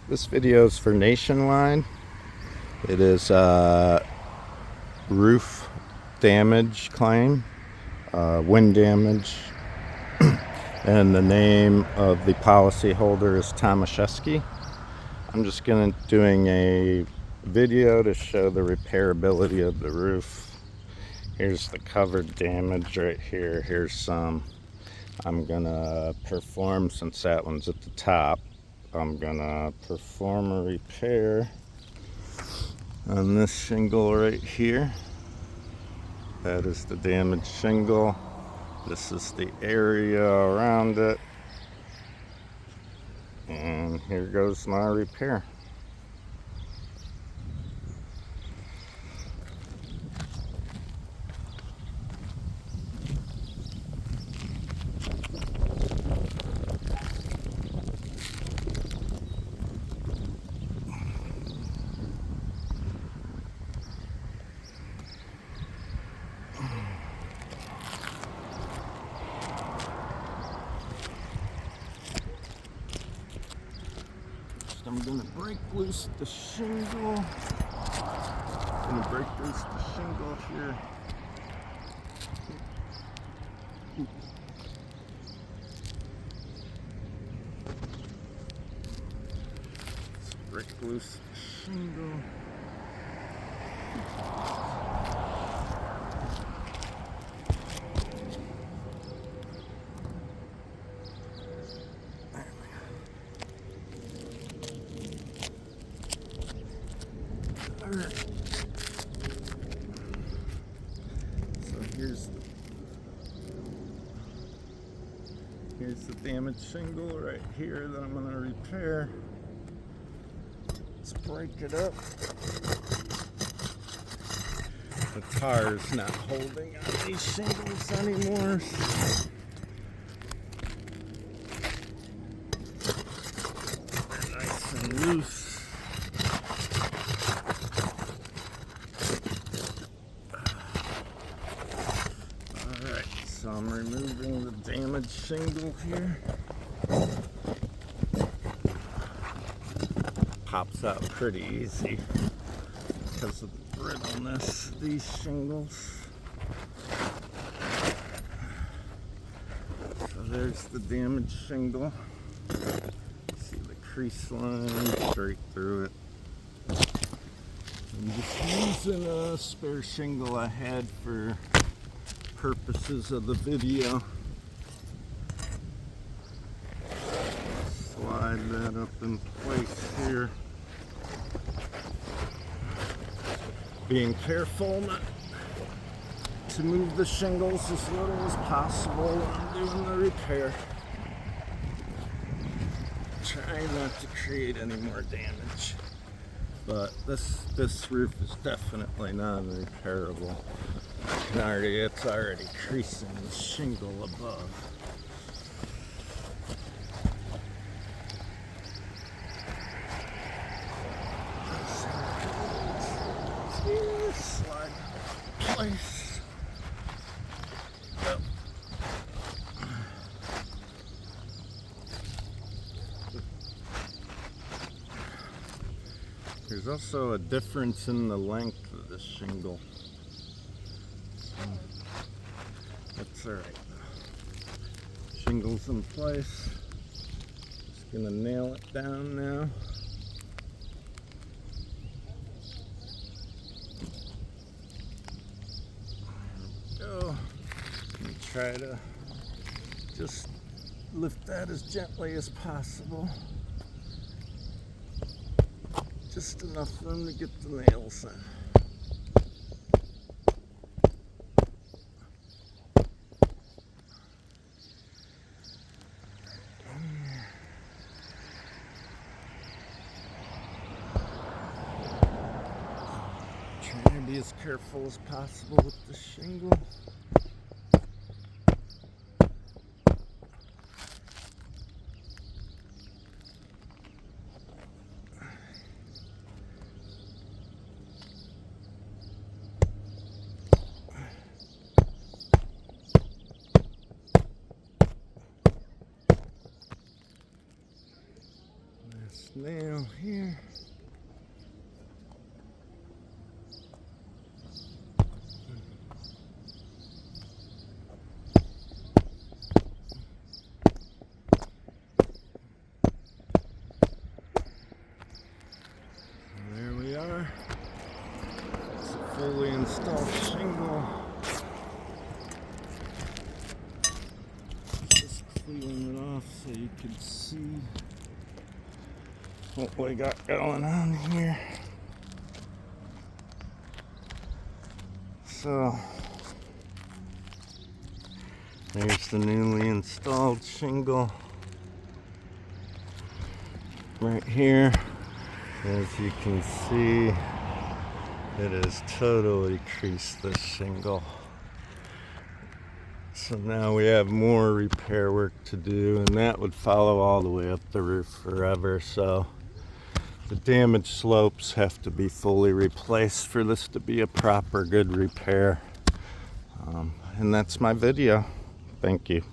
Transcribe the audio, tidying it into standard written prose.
This video is for Nationwide. It is a roof damage claim, wind damage, and the name of the policyholder is Tomasheski. I'm just doing a video to show the repairability of the roof. Here's the covered damage right here. Here's some. I'm gonna perform, since that one's at the top, I'm gonna perform a repair on this shingle right here. That is the damaged shingle. This is the area around it. And here goes my repair. I'm gonna break loose the shingle. Here. Let's break loose the shingle. Alright. So here's the damaged shingle right here that I'm going to repair. Let's break it up. The tar is not holding on these shingles anymore. They're nice and loose. So I'm removing the damaged shingle here. Pops out pretty easy because of the brittleness of these shingles. So there's the damaged shingle. See the crease line straight through it. I'm just using a spare shingle I had for purposes of the video. Slide that up in place here. Being careful not to move the shingles as little as possible when I'm doing the repair. Trying not to create any more damage. But this roof is definitely non-repairable. It's already creasing the shingle above. Slide in place. Yep. There's also a difference in the length of the shingle. That's alright. Shingles in place. Just gonna nail it down now. There we go. And try to just lift that as gently as possible. Just enough room to get the nails in. Trying to be as careful as possible with the shingle. This nail here. There we are. It's a fully installed shingle. Just cleaning it off so you can see what we got going on here. So there's the newly installed shingle right here. As you can see, it has totally creased this shingle. So now we have more repair work to do, and that would follow all the way up the roof forever. So the damaged slopes have to be fully replaced for this to be a proper good repair. And that's my video. Thank you.